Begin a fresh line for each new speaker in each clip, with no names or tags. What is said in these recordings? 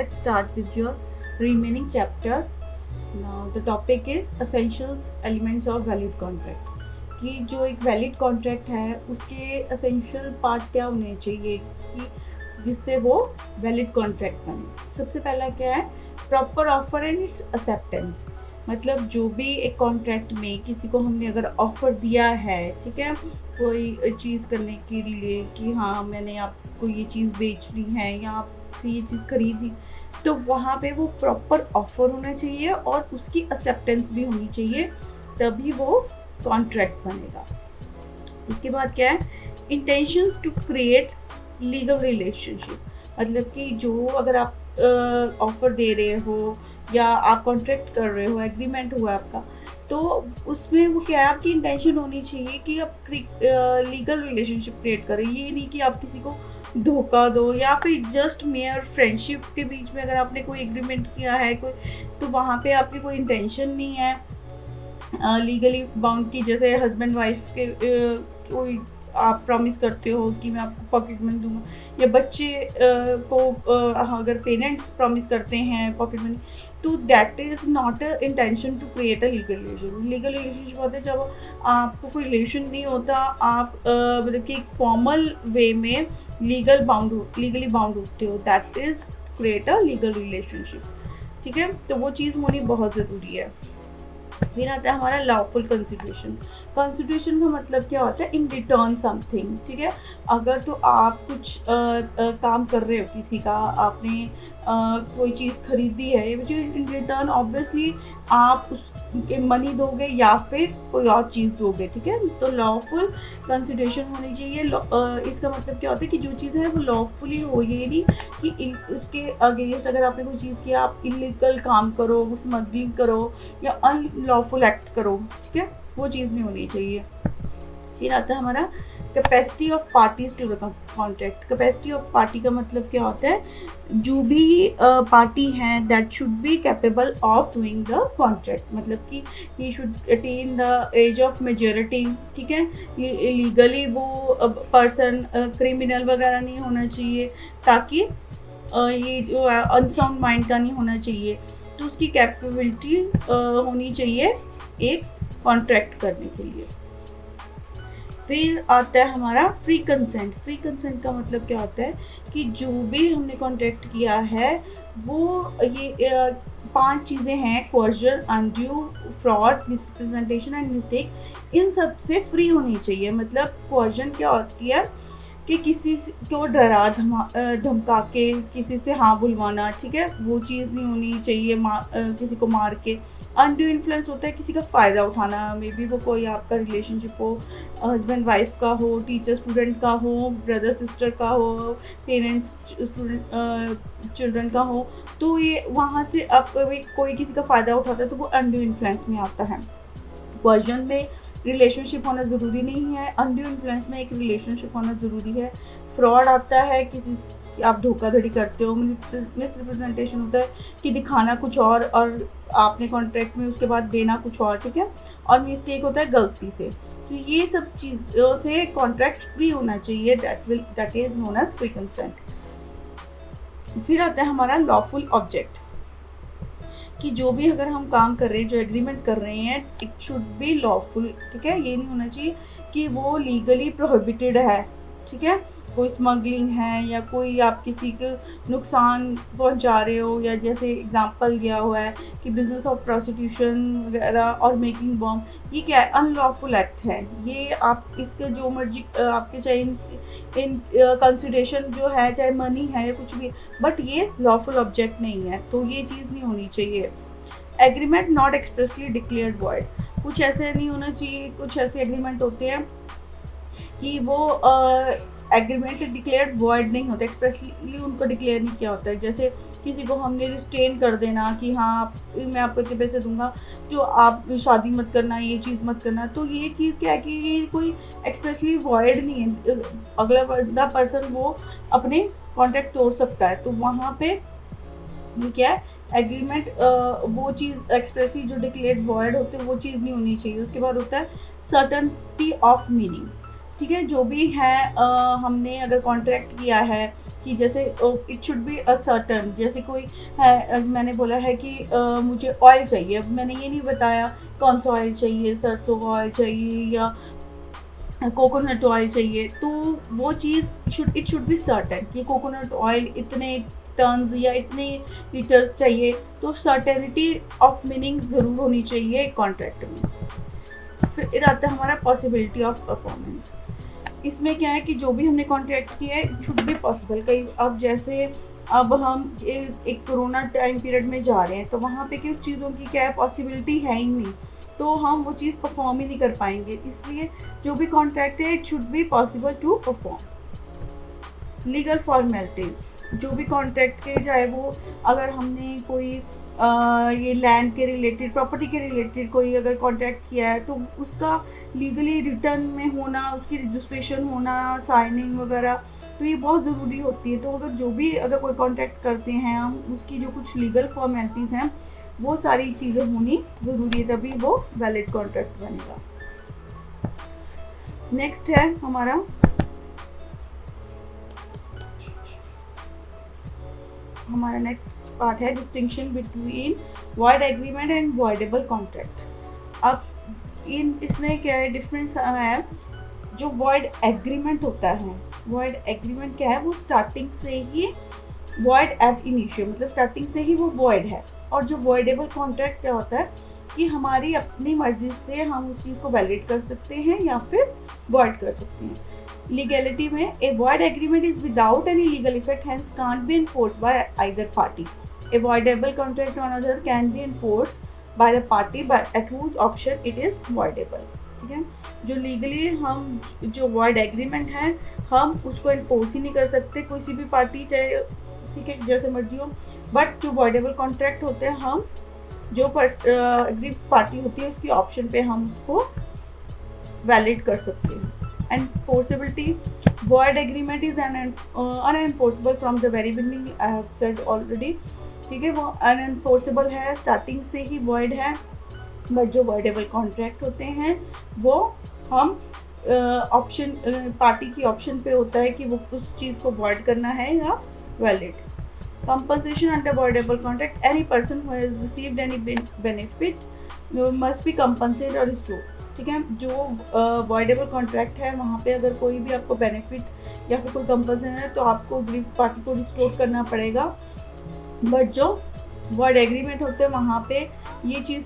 let's start with your remaining chapter. Now the topic is essentials elements of valid contract. कि जो एक valid contract है उसके essential parts क्या होने चाहिए कि जिससे वो वैलिड कॉन्ट्रैक्ट बने. सबसे पहला क्या है, proper offer and it's acceptance. मतलब जो भी एक कॉन्ट्रैक्ट में किसी को हमने अगर ऑफर दिया है, ठीक है, कोई चीज़ करने के लिए कि हाँ मैंने आपको ये चीज़ बेचनी है या आपसे ये चीज़ खरीदनी, तो वहाँ पे वो प्रॉपर ऑफर होना चाहिए और उसकी एक्सेप्टेंस भी होनी चाहिए, तभी वो कॉन्ट्रैक्ट बनेगा. इसके बाद क्या है, intentions to create legal relationship. मतलब कि जो अगर आप ऑफर दे रहे हो या आप कॉन्ट्रैक्ट कर रहे हो, एग्रीमेंट हुआ आपका, तो उसमें वो क्या है, आपकी इंटेंशन होनी चाहिए कि आप लीगल रिलेशनशिप क्रिएट करें. ये नहीं कि आप किसी को धोखा दो या फिर जस्ट मेयर फ्रेंडशिप के बीच में अगर आपने कोई एग्रीमेंट किया है कोई, तो वहाँ पे आपकी कोई इंटेंशन नहीं है लीगली बाउंड की. जैसे हस्बैंड वाइफ के कोई आप प्रॉमिस करते हो कि मैं आपको पॉकेट मनी दूंगा, या बच्चे को अगर पेरेंट्स प्रॉमिस करते हैं पॉकेट मनी, तो that is not a intention to create a legal relation. Legal relationship होता है जब आपको कोई रिलेशन नहीं होता, आप मतलब कि एक फॉर्मल वे में लीगली बाउंड होते हो, that is create a legal relationship. ठीक है, तो वो चीज़ होनी बहुत ज़रूरी है. फिर आता है हमारा लॉफुल कंसिडरेशन. कंसिडरेशन का मतलब क्या होता है, इन रिटर्न समथिंग. ठीक है, अगर तो आप कुछ काम कर रहे हो किसी का, आपने कोई चीज़ खरीदी है, इन रिटर्न ऑब्वियसली आप उसके मनी दोगे या फिर कोई और चीज़ दोगे. ठीक है, तो लॉफुल कंसिडरेशन होनी चाहिए. इसका मतलब क्या होता है कि जो चीज़ है वो लॉफुली हो, ये नहीं कि उसके अगेंस्ट अगर आपने कोई चीज़ किया, आप इलीगल काम करो, स्मगलिंग करो या अनलॉफुल एक्ट करो. ठीक है, वो चीज़ नहीं होनी चाहिए. फिर आता है हमारा capacity of parties to the contract. Capacity of party का मतलब क्या होता है, जो भी पार्टी हैं that should be capable of doing the contract. मतलब कि he should attain the age of majority. ठीक है, ये लीगली वो पर्सन क्रिमिनल वगैरह नहीं होना चाहिए, ताकि ये जो अनसाउंड माइंड का नहीं होना चाहिए. तो उसकी कैपेबिलिटी होनी चाहिए एक कॉन्ट्रैक्ट करने के लिए. फिर आता है हमारा फ्री कंसेंट. फ्री कंसेंट का मतलब क्या होता है कि जो भी हमने कॉन्ट्रैक्ट किया है वो ये 5 चीज़ें हैं, coercion, undue, fraud, misrepresentation and mistake. इन सब से फ्री होनी चाहिए. मतलब कोर्जन क्या होती है कि किसी को डरा धमका के किसी से हाँ बुलवाना. ठीक है, वो चीज़ नहीं होनी चाहिए, किसी को मार के. अनड्यू इन्फ्लुएंस होता है किसी का फ़ायदा उठाना. मे बी वो कोई आपका रिलेशनशिप हो, हस्बैंड वाइफ का हो, टीचर स्टूडेंट का हो, ब्रदर सिस्टर का हो, पेरेंट्स स्टूडेंट चिल्ड्रन का हो. तो ये वहाँ से आप कोई किसी का फ़ायदा उठाता है तो वो अनड्यू इन्फ्लुएंस में आता है. वर्जन में रिलेशनशिप होना ज़रूरी नहीं है, अनड्यू इन्फ्लुएंस में एक रिलेशनशिप होना ज़रूरी है. फ्रॉड आता है किसी आप धोखाधड़ी करते हो. मिसरिप्रेजेंटेशन होता है कि दिखाना कुछ और आपने कॉन्ट्रैक्ट में उसके बाद देना कुछ और. ठीक है, और मिस्टेक होता है गलती से. तो ये सब चीज़ों से कॉन्ट्रैक्ट फ्री होना चाहिए, that is known as free consent. फिर आता है हमारा लॉफुल ऑब्जेक्ट, कि जो भी अगर हम काम कर रहे हैं, जो एग्रीमेंट कर रहे हैं, इट शुड बी लॉफुल. ठीक है, ये नहीं होना चाहिए कि वो लीगली प्रोहिबिटेड है. ठीक है, कोई स्मगलिंग है या कोई आप किसी को नुकसान पहुंचा रहे हो, या जैसे एग्जांपल दिया हुआ है कि बिजनेस ऑफ प्रोस्टिट्यूशन वगैरह और मेकिंग बॉम्ब, ये क्या है, अनलॉफुल एक्ट है. ये आप इसके जो मर्जी आपके चाहे इन कंसिडरेशन जो है, चाहे मनी है या कुछ भी, बट ये लॉफुल ऑब्जेक्ट नहीं है, तो ये चीज़ नहीं होनी चाहिए. Agreement not expressly declared void. कुछ ऐसे नहीं होना चाहिए, कुछ ऐसे एग्रीमेंट होते हैं कि वो एग्रीमेंट डिक्लेयर्ड वॉइड नहीं होता, एक्सप्रेसली उनको डिक्लेयर नहीं किया होता है. जैसे किसी को हमने रिस्ट्रेन कर देना कि हाँ मैं आपको इतने पैसे दूंगा, जो आप शादी मत करना, ये चीज़ मत करना. तो ये चीज़ क्या है कि ये कोई एक्सप्रेसली वॉइड नहीं है. अगला पर्सन वो अपने कॉन्ट्रैक्ट तोड़ सकता है. तो वहाँ पे क्या है, एग्रीमेंट वो चीज़ एक्सप्रेसली जो डिक्लेयर्ड वॉइड होते हैं वो चीज़ नहीं होनी चाहिए. उसके बाद होता है सर्टनटी ऑफ मीनिंग. ठीक है, जो भी है हमने अगर कॉन्ट्रैक्ट किया है कि जैसे it should be a certain, जैसे कोई है मैंने बोला है कि मुझे ऑयल चाहिए, अब मैंने ये नहीं बताया कौन सा ऑयल चाहिए, सरसों का ऑयल चाहिए या कोकोनट ऑयल चाहिए, तो वो चीज़ इट शुड बी सर्टेन कि कोकोनट ऑयल इतने टन्स या इतने लीटर्स चाहिए, तो सर्टेनिटी ऑफ मीनिंग ज़रूर होनी चाहिए कॉन्ट्रैक्ट में। फिर आता है हमारा पॉसिबिलिटी ऑफ परफॉर्मेंस। इसमें क्या है कि जो भी हमने कॉन्ट्रैक्ट किया है इट शुड बी पॉसिबल। कई अब जैसे अब हम एक कोरोना टाइम पीरियड में जा रहे हैं, तो वहाँ पे कुछ चीज़ों की क्या है, पॉसिबिलिटी है ही नहीं, तो हम वो चीज़ परफॉर्म ही नहीं कर पाएंगे। इसलिए जो भी कॉन्ट्रैक्ट है it should be possible to perform. Legal formalities, जो भी कॉन्ट्रैक्ट के, चाहे वो अगर हमने कोई ये लैंड के रिलेटेड, प्रॉपर्टी के रिलेटेड कोई अगर कॉन्ट्रैक्ट किया है, तो उसका लीगली रिटर्न में होना, उसकी रजिस्ट्रेशन होना, साइनिंग वगैरह, तो ये बहुत ज़रूरी होती है। तो अगर कोई कॉन्ट्रैक्ट करते हैं हम, उसकी जो कुछ लीगल फॉर्मेलिटीज़ हैं वो सारी चीज़ें होनी ज़रूरी है, तभी वो वैलिड कॉन्ट्रैक्ट बनेगा। नेक्स्ट है हमारा नेक्स्ट पार्ट है distinction between void agreement and voidable contract. अब इसमें क्या है डिफरेंस है। जो वॉइड एग्रीमेंट होता है, वॉइड एग्रीमेंट क्या है, वो स्टार्टिंग से ही वॉइड एब इनिशियो, मतलब स्टार्टिंग से ही वो वॉइड है। और जो वॉइडेबल कॉन्ट्रैक्ट क्या होता है कि हमारी अपनी मर्जी से हम उस चीज़ को वैलिड कर सकते हैं या फिर वॉइड कर सकते हैं। लीगैलिटी में a void agreement is without any legal effect, hence can't be enforced by either party. A voidable contract on other can be enforced by the party but at whose option it is voidable. ठीक है, जो legally हम जो void agreement है हम उसको enforce ही नहीं कर सकते किसी भी पार्टी, चाहे ठीक है जैसे मर्जी हो, बट जो वॉइडेबल कॉन्ट्रैक्ट होते हैं हम जो एग्री पार्टी होती है उसकी ऑप्शन पे हम उसको वैलिड कर सकते हैं। Enforceability, void agreement is unenforceable from the very beginning, I have said already. ठीक है, वो अनएनफोर्सेबल है, स्टार्टिंग से ही वॉइड है। बट जो वॉइडेबल कॉन्ट्रैक्ट होते हैं वो हम ऑप्शन पार्टी की ऑप्शन पे होता है कि वो उस चीज़ को वॉइड करना है या valid. Compensation under voidable contract, any person who has received any benefit must be compensated or restored। ठीक है, जो voidable contract है वहाँ पे अगर कोई भी आपको बेनिफिट या फिर कोई कंपनसेशन है तो आपको पार्टी को रिस्टोर करना पड़ेगा। बट जो वर्ड एग्रीमेंट होते हैं वहाँ पे ये चीज़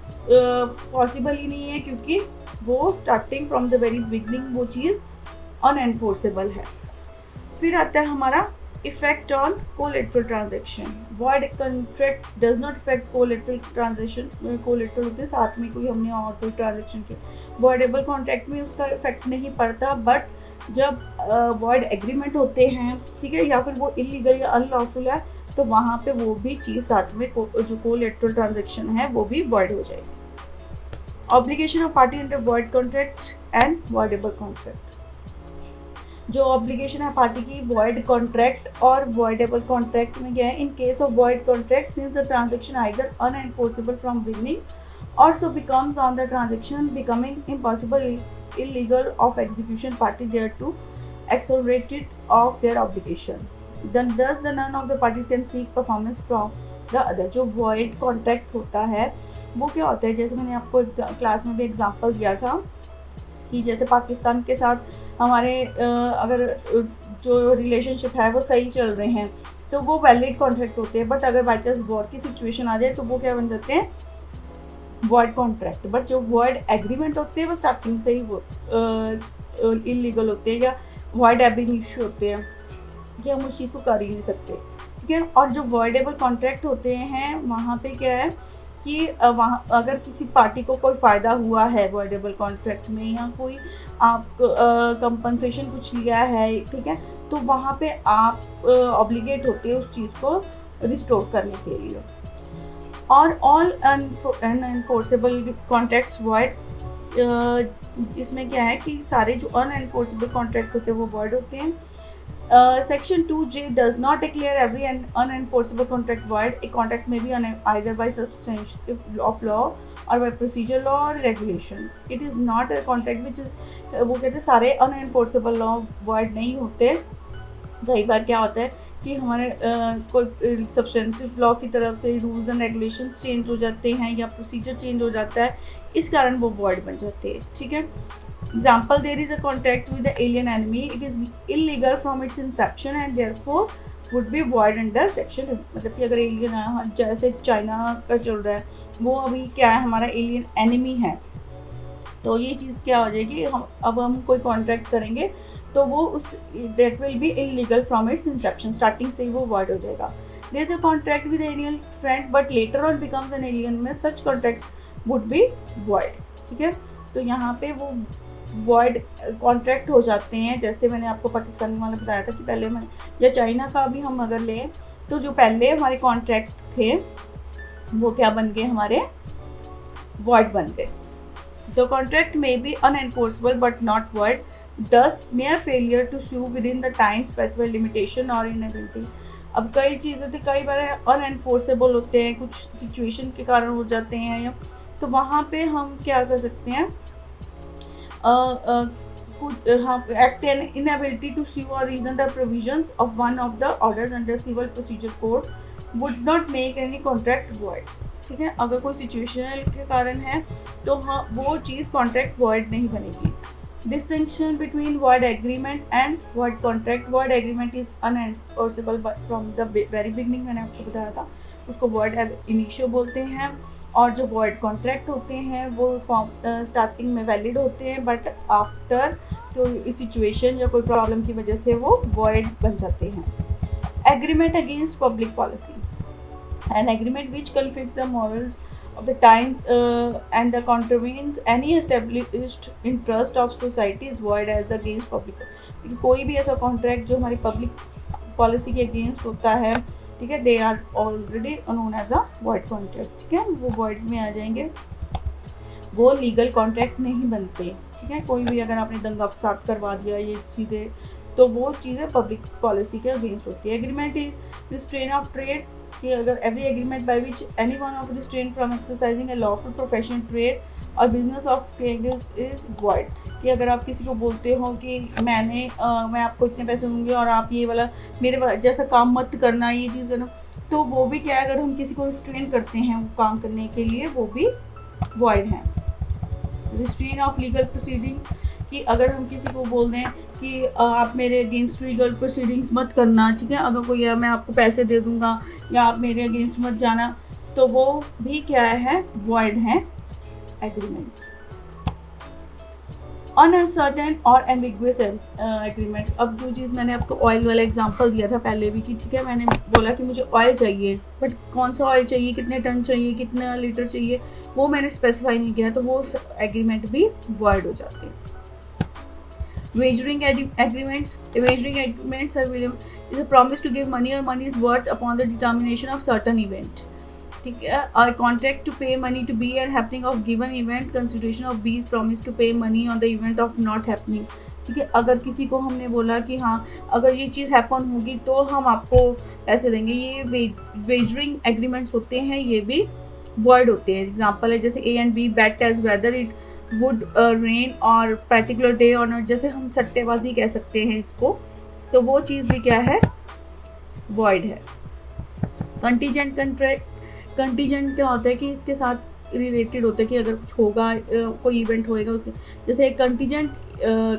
पॉसिबल ही नहीं है, क्योंकि वो starting from the very beginning वो चीज़ अनएनफोर्सेबल है। फिर आता है हमारा effect on collateral transaction। void contract does not affect collateral transaction। collateral होते साथ में कोई हमने और कोई ट्रांजेक्शन की, voidable contract में उसका इफेक्ट नहीं पड़ता। बट जब void एग्रीमेंट होते हैं, ठीक है, या फिर वो इलीगल या अनलॉफुल है, तो वहाँ पे वो भी चीज़ साथ में जो collateral ट्रांजेक्शन है वो भी void हो जाएगी। Obligation of party under void contract and voidable contract, जो ऑब्लिगेशन है पार्टी की वॉइड कॉन्ट्रैक्ट और वॉइडेबल कॉन्ट्रैक्ट में क्या है। In case of void contract, since the transaction either unenforceable from beginning और so becomes on the transaction becoming impossible illegal of execution, party there to accelerated of their obligation, then thus the none of the parties can seek performance from the other। जो void contract होता है वो क्या होता है, जैसे मैंने आपको क्लास में भी एग्जांपल दिया था कि जैसे पाकिस्तान के साथ हमारे अगर जो रिलेशनशिप है वो सही चल रहे हैं तो वो वैलिड कॉन्ट्रैक्ट होते हैं। बट अगर बाई चांस वॉर की सिचुएशन आ जाए तो वो क्या बन जाते हैं, वॉइड कॉन्ट्रैक्ट। बट जो वॉइड एग्रीमेंट होते हैं वो स्टार्टिंग से ही वो इलीगल होते हैं या वॉइड एब इनिशियो होते हैं कि हम उस चीज़ को कर ही नहीं सकते। ठीक है, और जो वॉइडेबल कॉन्ट्रैक्ट होते हैं वहाँ पे क्या है कि वहाँ अगर किसी पार्टी को कोई फ़ायदा हुआ है वॉइडेबल कॉन्ट्रैक्ट में या कोई आप कंपनसेशन कुछ लिया है, ठीक है, तो वहाँ पे आप ऑब्लिगेट होते हैं उस चीज़ को रिस्टोर करने के लिए। और ऑल अनएनफोर्सेबल कॉन्ट्रैक्ट्स वॉइड, इसमें क्या है कि सारे जो अनएनफोर्सेबल कॉन्ट्रैक्ट होते हैं वो वॉइड होते हैं। Section 2J does not declare every unenforceable contract void। A contract may be either by substantive of law और बाय प्रोसीजर लॉ और regulation. It is not a contract which is, वो कहते हैं सारे अनएनफोर्सेबल लॉ वॉइड नहीं होते। कई बार क्या होता है कि हमारे कोई सब्सटेंसिव लॉ की तरफ से रूल्स एंड रेगुलेशंस चेंज हो जाते हैं या प्रोसीजर चेंज हो जाता है, इस कारण वो वॉइड बन जाते हैं। ठीक है, example, there is a contract with the alien enemy, it is illegal from its inception and therefore would be void under section. मतलब कि अगर एलियन, जैसे चाइना का चल रहा है, वो अभी क्या है, हमारा एलियन एनिमी है, तो ये चीज़ क्या हो जाएगी, हम कोई कॉन्ट्रैक्ट करेंगे तो वो उस that will be illegal from its inception, starting से ही वो वॉइड हो जाएगा। There is a contract with alien friend but later on becomes an alien, में such contracts would be void. ठीक है, तो यहाँ पे वो वॉइड कॉन्ट्रैक्ट हो जाते हैं। जैसे मैंने आपको पाकिस्तानी वाला बताया था कि पहले मैं, या चाइना का भी हम अगर लें, तो जो पहले हमारे कॉन्ट्रैक्ट थे वो क्या बन गए, हमारे वॉइड बन गए। The contract may be unenforceable but not void, thus mere failure to sue within the time specified limitation or inability। अब कई चीज़ें तो कई बार अनएनफोर्सेबल होते हैं, कुछ सिचुएशन के कारण हो जाते हैं, या तो वहाँ पे हम क्या कर सकते हैं, हम act an inability to sue or reason the provisions of one of the orders under civil procedure code would not make any contract void। ठीक है, अगर कोई सिचुएशनल के कारण है तो हाँ वो चीज़ कॉन्ट्रैक्ट वॉइड नहीं बनेगी। Distinction between void agreement and void contract। void agreement is unenforceable from the very beginning, मैंने आपको बताया था, उसको void ab initio बोलते हैं। और जो void contract होते हैं वो स्टार्टिंग में वैलिड होते हैं, बट आफ्टर कोई सिचुएशन या कोई प्रॉब्लम की वजह से वो void बन जाते हैं। Agreement against public policy, an agreement which conflicts the morals of the time and the contravenes any established interest of society is void as against public। कोई भी ऐसा कॉन्ट्रैक्ट जो हमारी पब्लिक पॉलिसी के अगेंस्ट होता है, ठीक है, they are already known as a void contract. ठीक है, वो वॉइड में आ जाएंगे, वो लीगल कॉन्ट्रैक्ट नहीं बनते। ठीक है, कोई भी अगर आपने दंगा फसाद करवा दिया ये चीज़ें, तो वो चीज़ें पब्लिक पॉलिसी के अगेंस्ट होती है। Agreement is restraint of trade, कि अगर every agreement by which any one of restraint from exercising a lawful profession, trade और business of trade is void. कि अगर आप किसी को बोलते हो कि मैं आपको इतने पैसे दूंगी और आप ये वाला मेरे जैसा काम मत करना, ये चीज़ करना, तो वो भी क्या है, अगर हम किसी को रिस्ट्रेन करते हैं वो काम करने के लिए, वो भी वॉइड है। रिस्ट्रेन ऑफ लीगल प्रोसीडिंग्स, कि अगर हम किसी को बोल दें कि आप मेरे अगेंस्ट लीगल प्रोसीडिंग्स मत करना, ठीक है, अगर कोई मैं आपको पैसे दे दूंगा या आप मेरे अगेंस्ट मत जाना, तो वो भी क्या है, वॉइड है एग्रीमेंट्स। अनसर्टेन और एम्बिगुअस एग्रीमेंट। अब जो चीज़ मैंने आपको ऑयल वाला एग्जांपल दिया था पहले भी कि ठीक है, मैंने बोला कि मुझे ऑयल चाहिए, बट कौन सा ऑयल चाहिए, कितने टन चाहिए, कितना लीटर चाहिए, वो मैंने स्पेसिफाई नहीं किया, तो वो एग्रीमेंट भी वॉइड हो जाते हैं। Wagering agreements. Wagering agreements is a promise to give money or money's worth upon the determination of certain event। ठीक है, a contract to pay money to be and happening of given event, consideration of B promise to pay money on the event of not happening। ठीक है, अगर किसी को हमने बोला कि हाँ अगर ये चीज़ हैपन होगी तो हम आपको पैसे देंगे, ये वेजरिंग एग्रीमेंट्स होते हैं, ये भी वॉइड होते हैं। एग्जाम्पल है जैसे A and B bet as whether it would rain और पर्टिकुलर डे और नॉट, जैसे हम सट्टेबाजी कह सकते हैं इसको, तो वो चीज़ भी क्या है, वॉइड है। कंटीजेंट कॉन्ट्रैक्ट, कंटीजेंट क्या होता है कि इसके साथ रिलेटेड होता है कि अगर कुछ होगा, कोई इवेंट होएगा उसके, जैसे contingent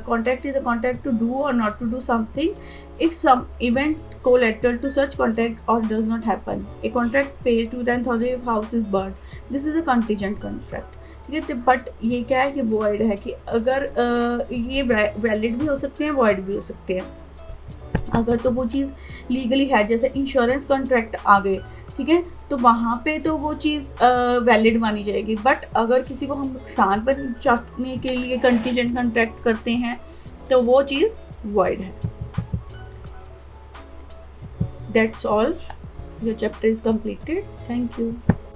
contract is a contract to do और not to do something if some event collateral to such contract और does not happen. A contract pays to 10,000 if house is burn, this is a contingent contract. ठीक है, but ये क्या है कि void है, कि अगर ये वैलिड भी हो सकते हैं, वॉइड भी हो सकते हैं। अगर तो वो चीज़ लीगली है, जैसे इंश्योरेंस कॉन्ट्रैक्ट आ गए, ठीक है, तो वहाँ पे तो वो चीज़ वैलिड मानी जाएगी। बट अगर किसी को हम नुकसान पहुंचाने के लिए कंटीजेंट कॉन्ट्रैक्ट करते हैं तो वो चीज़ वॉइड है। That's all, your chapter is completed. Thank you.